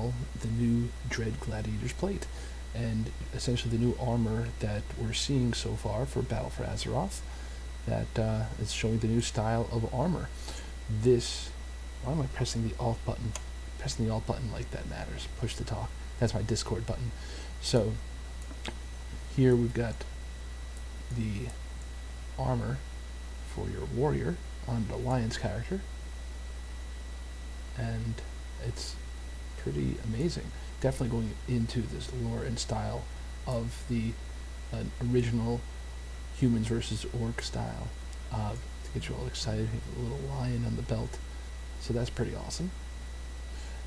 unveil the new Dread Gladiator's plate, and essentially the new armor that we're seeing so far for Battle for Azeroth, that is showing the new style of armor. This, why am I pressing the Alt button? Pressing the Alt button like that matters. Push to talk. That's my Discord button. So here we've got the armor for your warrior on the Alliance character, and it's pretty amazing. Definitely going into this lore and style of the original humans versus orc style, to get you all excited. A little lion on the belt, so that's pretty awesome.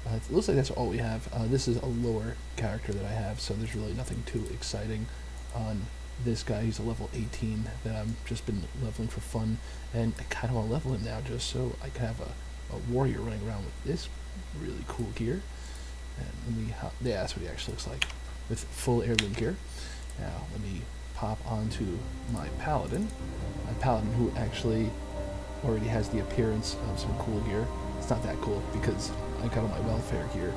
It looks like that's all we have. This is a lower character that I have, so there's really nothing too exciting on this guy. He's a level 18 that I've just been leveling for fun, and I kind of want to level him now just so I can have a warrior running around with this really cool gear. And yeah, that's what he actually looks like with full heirloom gear. Now let me pop onto my paladin. My paladin, who actually already has the appearance of some cool gear. It's not that cool because I got all my welfare gear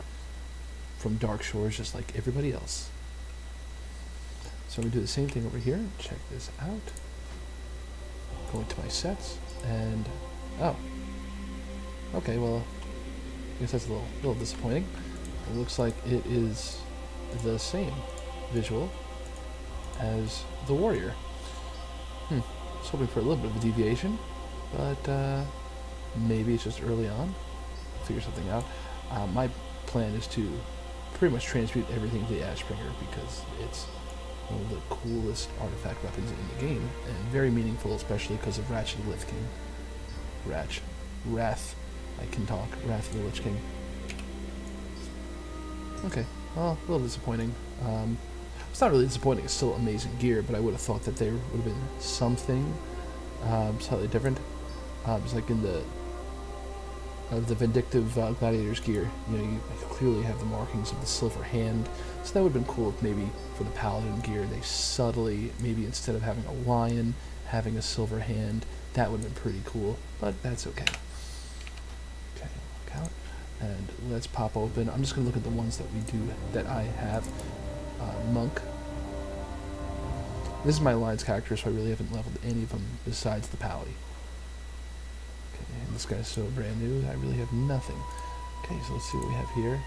from Dark Shores just like everybody else. So I'm going to do the same thing over here. Check this out. Go into my sets, and oh, okay, well, I guess that's a little disappointing. It looks like it is the same visual as the warrior. I was hoping for a little bit of a deviation, but maybe it's just early on. Figure something out. My plan is to pretty much transmute everything to the Ashbringer because it's one of the coolest artifact weapons in the game, and very meaningful, especially because of Wrath of the Lich King. Wrath, I can talk. Wrath of the Lich King. Okay, well, a little disappointing. It's not really disappointing, it's still amazing gear, but I would have thought that there would have been something slightly different. It's like in the Vindictive Gladiator's gear, you clearly have the markings of the silver hand, so that would have been cool if maybe for the Paladin gear they subtly, maybe instead of having a lion, having a silver hand. That would have been pretty cool, but that's okay. Okay, look out, and let's pop open. I'm just going to look at the ones that I have. Monk. This is my Alliance character, so I really haven't leveled any of them besides the Pally. And this guy's so brand new, I really have nothing. Okay, so let's see what we have here.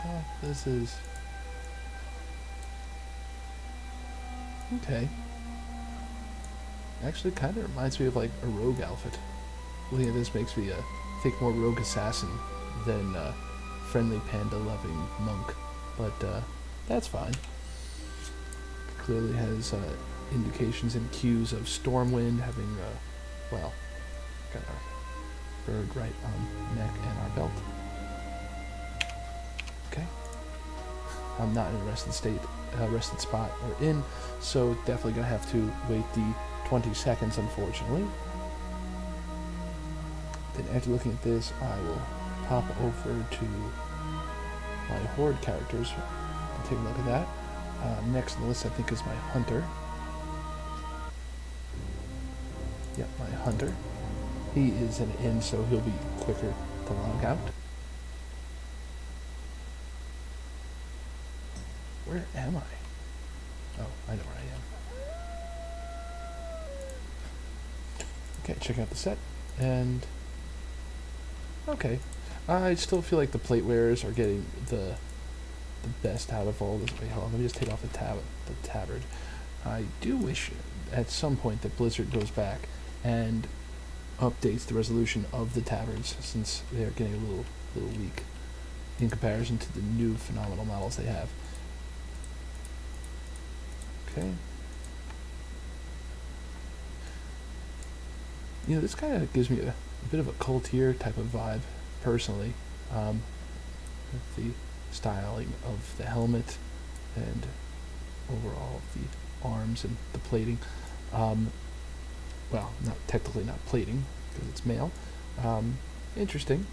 Oh, this is... okay. Actually, kind of reminds me of like a rogue outfit. Looking at this makes me think more rogue assassin than friendly panda-loving monk. But that's fine. Clearly has indications and cues of Stormwind, having, well, got our bird right on neck and our belt. Okay. I'm not in a rested spot or in, so definitely gonna have to wait the 20 seconds, unfortunately. Then after looking at this, I will pop over to my Horde characters and take a look at that. Next on the list, I think, is my Hunter. Yep, my Hunter. He is an inn, so he'll be quicker to log out. Where am I? Oh, I know where I am. Okay, check out the set, and... okay. I still feel like the plate wearers are getting the best out of all this. Wait, hold on, let me just take off the tabard. I do wish at some point that Blizzard goes back and updates the resolution of the tabards, since they are getting a little weak in comparison to the new phenomenal models they have. Okay. This kind of gives me a bit of a cultier type of vibe, personally, with the styling of the helmet and overall the arms and the plating. Well, technically not plating because it's male. Interesting.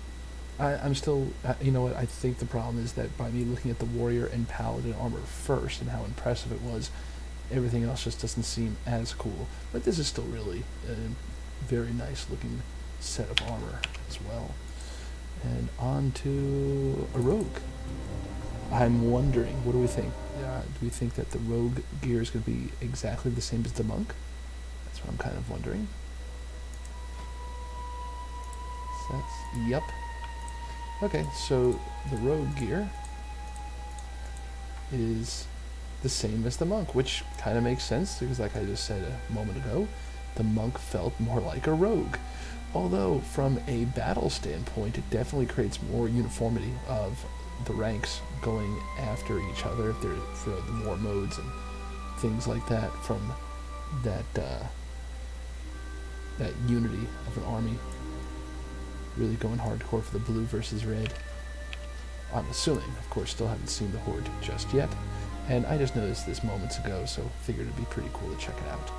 I'm still, you know what, I think the problem is that by me looking at the warrior and paladin armor first and how impressive it was, everything else just doesn't seem as cool. But this is still really a very nice looking set of armor as well. And on to a rogue. I'm wondering, what do we think? Do we think that the rogue gear is going to be exactly the same as the monk? That's what I'm kind of wondering. So that's, yep. Okay, so the rogue gear is the same as the monk, which kind of makes sense because, like I just said a moment ago, the monk felt more like a rogue. Although, from a battle standpoint, it definitely creates more uniformity of the ranks going after each other if they're for the war modes and things like that, from that that unity of an army really going hardcore for the blue versus red. I'm assuming, of course, still haven't seen the Horde just yet, and I just noticed this moments ago, so figured it'd be pretty cool to check it out.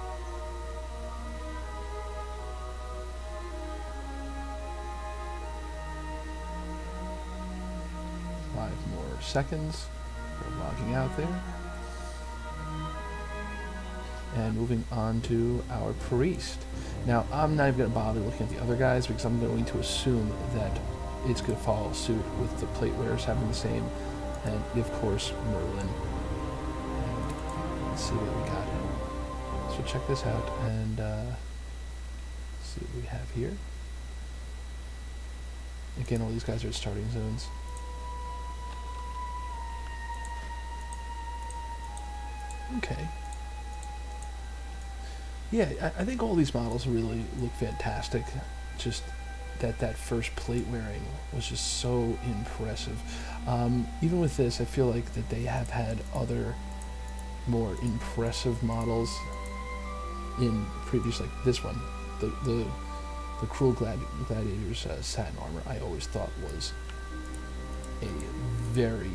Seconds for logging out there. And moving on to our priest. Now, I'm not even going to bother looking at the other guys because I'm going to assume that it's going to follow suit with the plate wearers having the same, and of course Merlin. And let's see what we got. So check this out and see what we have here. Again, all these guys are at starting zones. Okay. Yeah, I think all these models really look fantastic. Just that first plate wearing was just so impressive. Even with this, I feel like that they have had other more impressive models in previous, like this one, the Cruel Gladiator's satin armor. I always thought was a very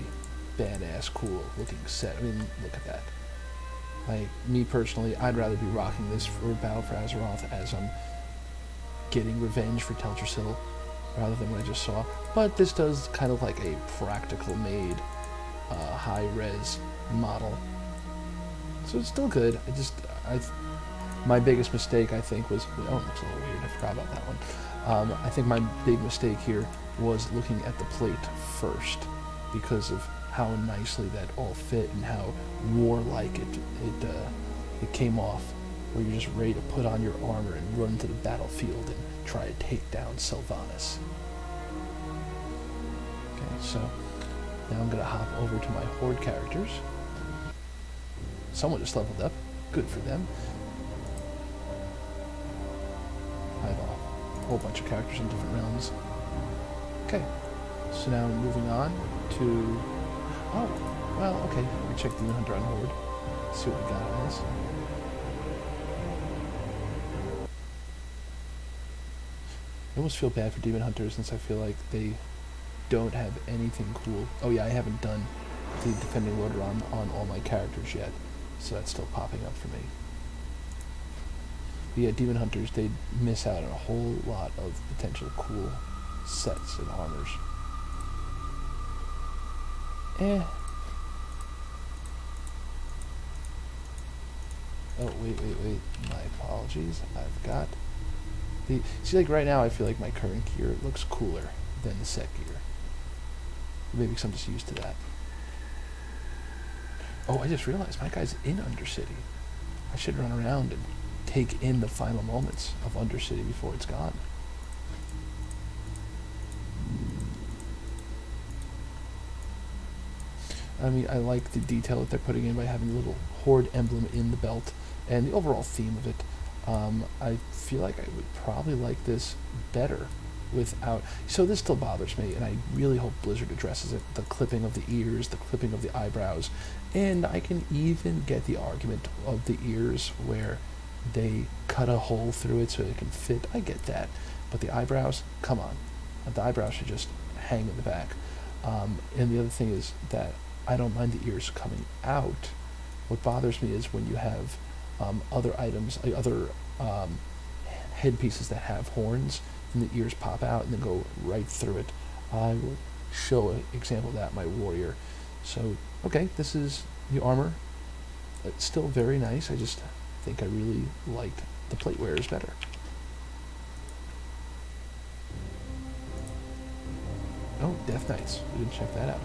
badass, cool looking set. I mean, look at that. Like, me personally, I'd rather be rocking this for Battle for Azeroth as I'm getting revenge for Teldrassil rather than what I just saw. But this does kind of like a practical made high-res model. So it's still good. My biggest mistake, I think, was... Oh, it looks a little weird. I forgot about that one. I think my big mistake here was looking at the plate first because of how nicely that all fit and how warlike it came off, where you're just ready to put on your armor and run to the battlefield and try to take down Sylvanas. Okay, so now I'm going to hop over to my Horde characters. Someone just leveled up. Good for them. I have a whole bunch of characters in different realms. Okay, so now moving on to... Oh, well, okay. Let me check Demon Hunter on Horde. See what we got on this. I almost feel bad for Demon Hunters since I feel like they don't have anything cool. Oh yeah, I haven't done the Defending Loader on all my characters yet, so that's still popping up for me. But yeah, Demon Hunters, they miss out on a whole lot of potential cool sets and armors. Oh, wait. My apologies. I've got the... See, like right now, I feel like my current gear looks cooler than the set gear. Maybe because I'm just used to that. Oh, I just realized my guy's in Undercity. I should run around and take in the final moments of Undercity before it's gone. I mean, I like the detail that they're putting in by having a little Horde emblem in the belt and the overall theme of it. I feel like I would probably like this better without... So this still bothers me, and I really hope Blizzard addresses it. The clipping of the ears, the clipping of the eyebrows, and I can even get the argument of the ears where they cut a hole through it so it can fit. I get that. But the eyebrows, come on. The eyebrows should just hang in the back. And the other thing is that I don't mind the ears coming out. What bothers me is when you have other items, other headpieces that have horns, and the ears pop out and then go right through it. I will show an example of that in my warrior. So, okay, this is the armor. It's still very nice. I just think I really liked the plate wearers better. Oh, Death Knights. We didn't check that out.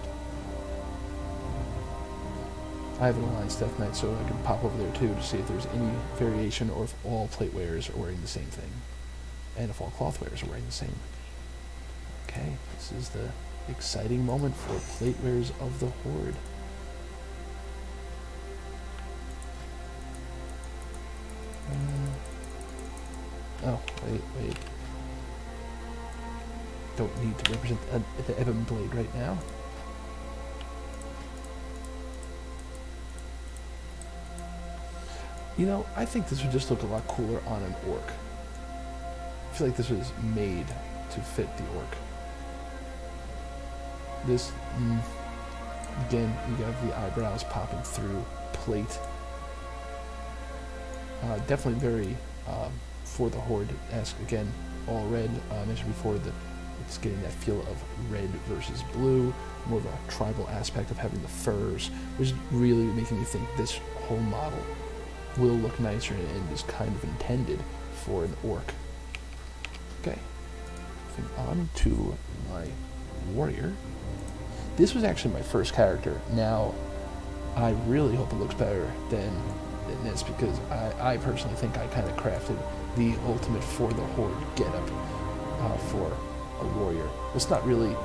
I have an Alliance Death Knight, so I can pop over there too to see if there's any variation or if all plate wearers are wearing the same thing. And if all cloth wearers are wearing the same. Okay, this is the exciting moment for plate wearers of the Horde. Oh, wait. Don't need to represent the Ebon Blade right now. You know, I think this would just look a lot cooler on an orc. I feel like this was made to fit the orc. This, again, you have the eyebrows popping through, plate. Definitely very for the Horde-esque. Again, all red. I mentioned before that it's getting that feel of red versus blue, more of a tribal aspect of having the furs, which is really making me think this whole model will look nicer and is kind of intended for an orc. Okay, moving on to my warrior. This was actually my first character. Now, I really hope it looks better than this, because I personally think I kind of crafted the ultimate for the Horde getup for a warrior. It's not really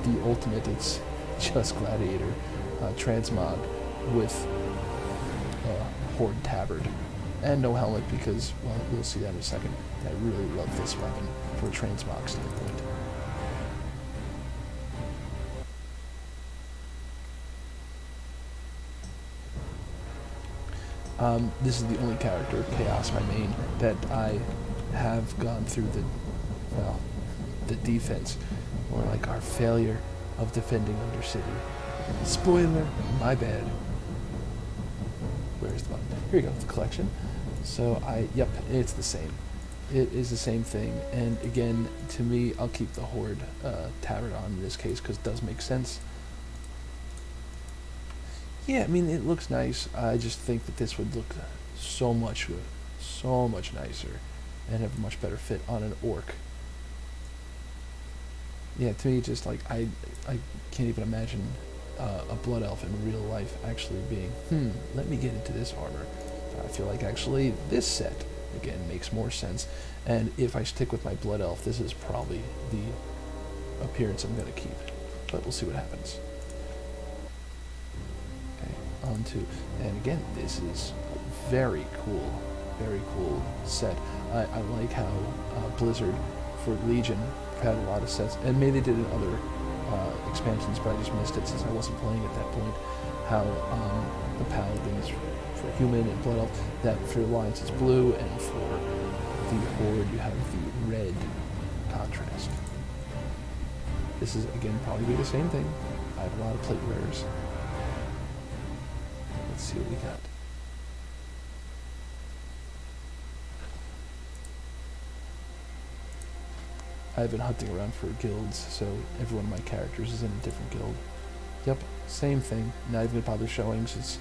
the ultimate, it's just Gladiator transmog with Horde tabard and no helmet, because, well, we'll see that in a second. I really love this weapon from a transmog standpoint. This is the only character, Chaos, my main, that I have gone through the defense, or like our failure of defending Undercity. Spoiler, my bad. Where's the button? Here you go, the collection. So yep, it's the same. It is the same thing, and again, to me, I'll keep the Horde tabard on in this case, because it does make sense. Yeah, I mean, it looks nice. I just think that this would look so much nicer and have a much better fit on an orc. Yeah, to me, just like, I can't even imagine a blood elf in real life actually being, let me get into this armor. I feel like actually this set, again, makes more sense. And if I stick with my blood elf, this is probably the appearance I'm going to keep. But we'll see what happens. And again, this is very cool set. I like how Blizzard for Legion had a lot of sets, and maybe they did in other expansions, but I just missed it since I wasn't playing at that point. How the paladins for human and blood elf, that for Alliance is blue, and for the Horde you have the red contrast. This is again probably be the same thing. I have a lot of plate wearers. Let's see what we got. I've been hunting around for guilds, so every one of my characters is in a different guild. Yep, same thing. Not even gonna bother showing, since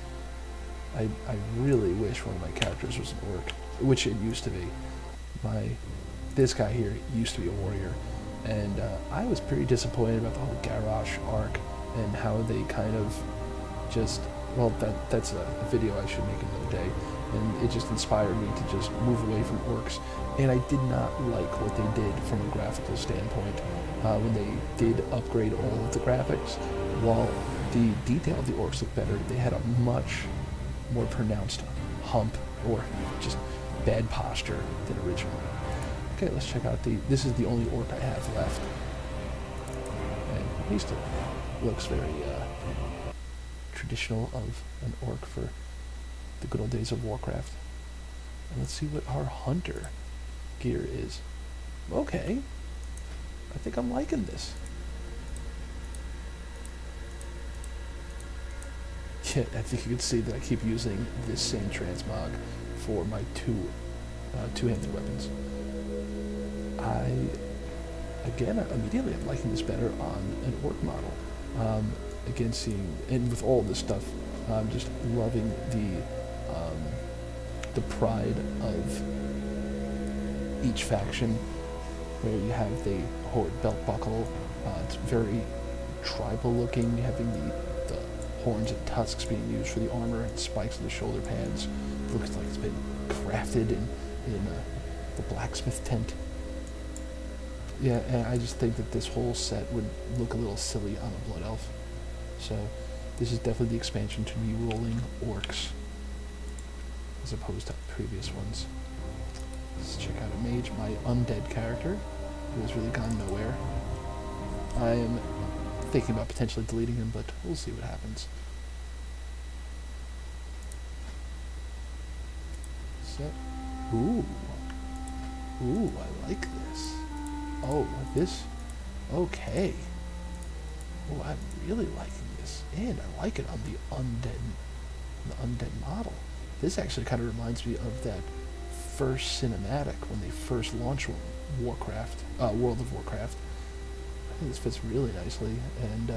I really wish one of my characters was an orc, which it used to be. This guy here used to be a warrior, and I was pretty disappointed about the whole Garrosh arc and how they kind of just. Well, that's a video I should make another day, and it just inspired me to just move away from orcs. And I did not like what they did from a graphical standpoint when they did upgrade all of the graphics. While the detail of the orcs looked better, they had a much more pronounced hump or just bad posture than originally. Okay, let's check out this is the only orc I have left, and he still looks very traditional of an orc for the good old days of Warcraft. And let's see what our hunter gear is. Okay, I think I'm liking this. Yeah, I think you can see that I keep using this same transmog for my two-handed weapons. Immediately I'm liking this better on an orc model. Again, seeing, and with all this stuff I'm just loving the pride of each faction, where you have the Horde belt buckle. It's very tribal looking, having the horns and tusks being used for the armor and spikes in the shoulder pads. It looks like it's been crafted in the blacksmith tent. Yeah, and I just think that this whole set would look a little silly on a blood elf. So this is definitely the expansion to re-rolling orcs as opposed to previous ones. Let's check out a mage, my undead character, who has really gone nowhere. I am thinking about potentially deleting him, but we'll see what happens. So, ooh, I like this. Oh, this, okay. Oh, I'm really liking this, and I like it on the undead model. This actually kind of reminds me of that first cinematic when they first launched Warcraft, World of Warcraft. I think this fits really nicely, and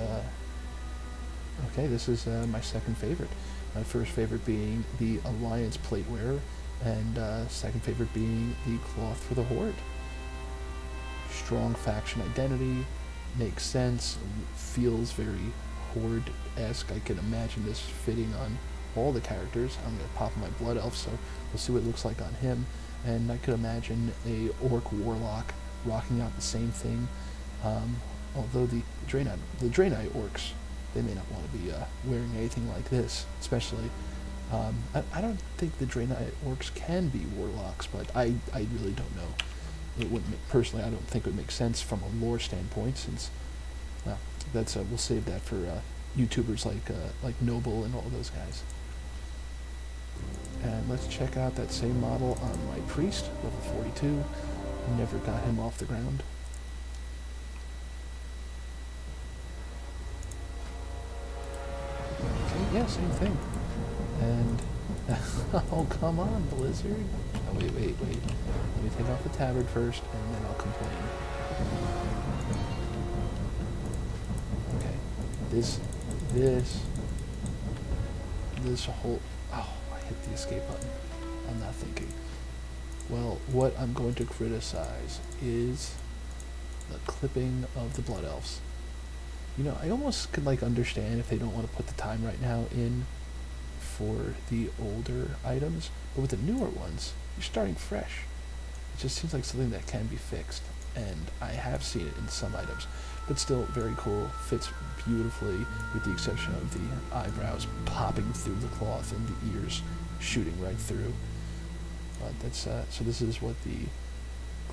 okay, this is my second favorite. My first favorite being the Alliance platewear, and second favorite being the cloth for the Horde. Strong faction identity, makes sense, feels very Horde-esque. I can imagine this fitting on all the characters. I'm going to pop my blood elf, so we'll see what it looks like on him. And I could imagine a orc warlock rocking out the same thing. Although the Draenei orcs, they may not want to be wearing anything like this, especially. I don't think the Draenei orcs can be warlocks, but I really don't know. It wouldn't personally. I don't think it would make sense from a lore standpoint, since well, that's we'll save that for YouTubers like Noble and all those guys. And let's check out that same model on my priest, level 42. Never got him off the ground. Okay, yeah, same thing. And oh, come on, Blizzard. Oh, wait. Let me take off the tabard first, and then I'll complain. Okay. This whole... Oh, I hit the escape button. I'm not thinking. Well, what I'm going to criticize is the clipping of the Blood Elves. You know, I almost could, understand if they don't want to put the time right now in for the older items, but with the newer ones, you're starting fresh. It just seems like something that can be fixed, and I have seen it in some items, but still very cool, fits beautifully, with the exception of the eyebrows popping through the cloth and the ears shooting right through. But that's so this is what the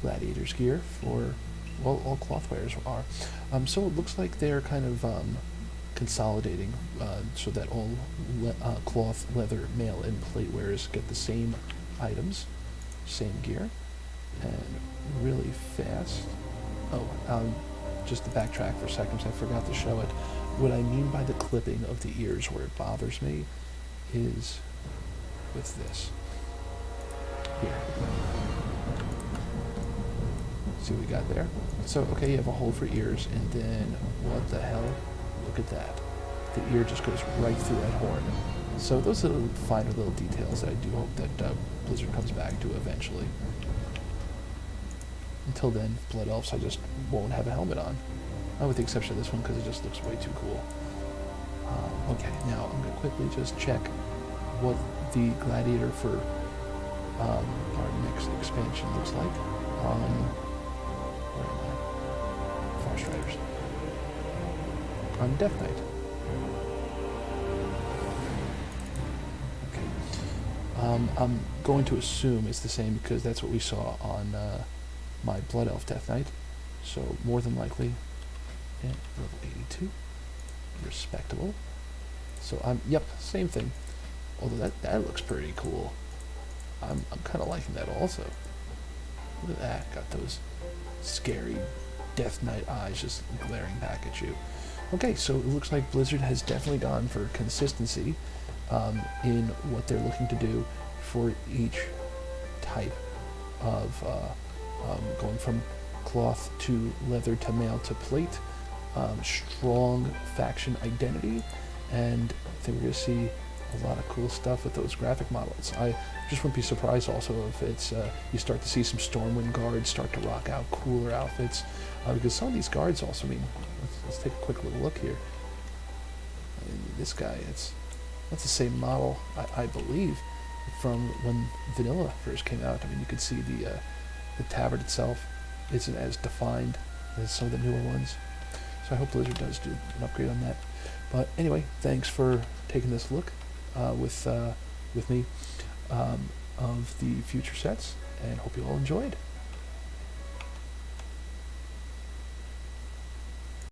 Gladiator's gear for, well, all cloth wearers are. So it looks like they're kind of consolidating so that all cloth, leather, mail, and plate wearers get the same items, same gear, and really fast. Oh, just to backtrack for a second, I forgot to show it. What I mean by the clipping of the ears, where it bothers me, is with this. Here. See what we got there? So, okay, you have a hole for ears, and then, what the hell? Look at that. The ear just goes right through that horn. So those are the finer little details that I do hope that Blizzard comes back to eventually. Until then, Blood Elves, I just won't have a helmet on. With the exception of this one, because it just looks way too cool. Okay, now I'm going to quickly just check what the Gladiator for our next expansion looks like on... Where am I? Farstriders. On Death Knight. Okay. I'm going to assume it's the same because that's what we saw on my Blood Elf Death Knight. So more than likely, and level 82, respectable. So yep, same thing. Although that looks pretty cool. I'm kind of liking that also. Look at that, got those scary Death Knight eyes just glaring back at you. Okay, so it looks like Blizzard has definitely gone for consistency in what they're looking to do for each type of going from cloth to leather to mail to plate, strong faction identity, and I think we're going to see a lot of cool stuff with those graphic models. I just wouldn't be surprised also if it's you start to see some Stormwind guards start to rock out cooler outfits, because some of these guards also, I mean, let's take a quick little look here. I mean, this guy, that's the same model, I believe, from when Vanilla first came out. I mean, you could see the tabard itself isn't as defined as some of the newer ones. So I hope Blizzard does do an upgrade on that. But anyway, thanks for taking this look with me of the future sets, and hope you all enjoyed.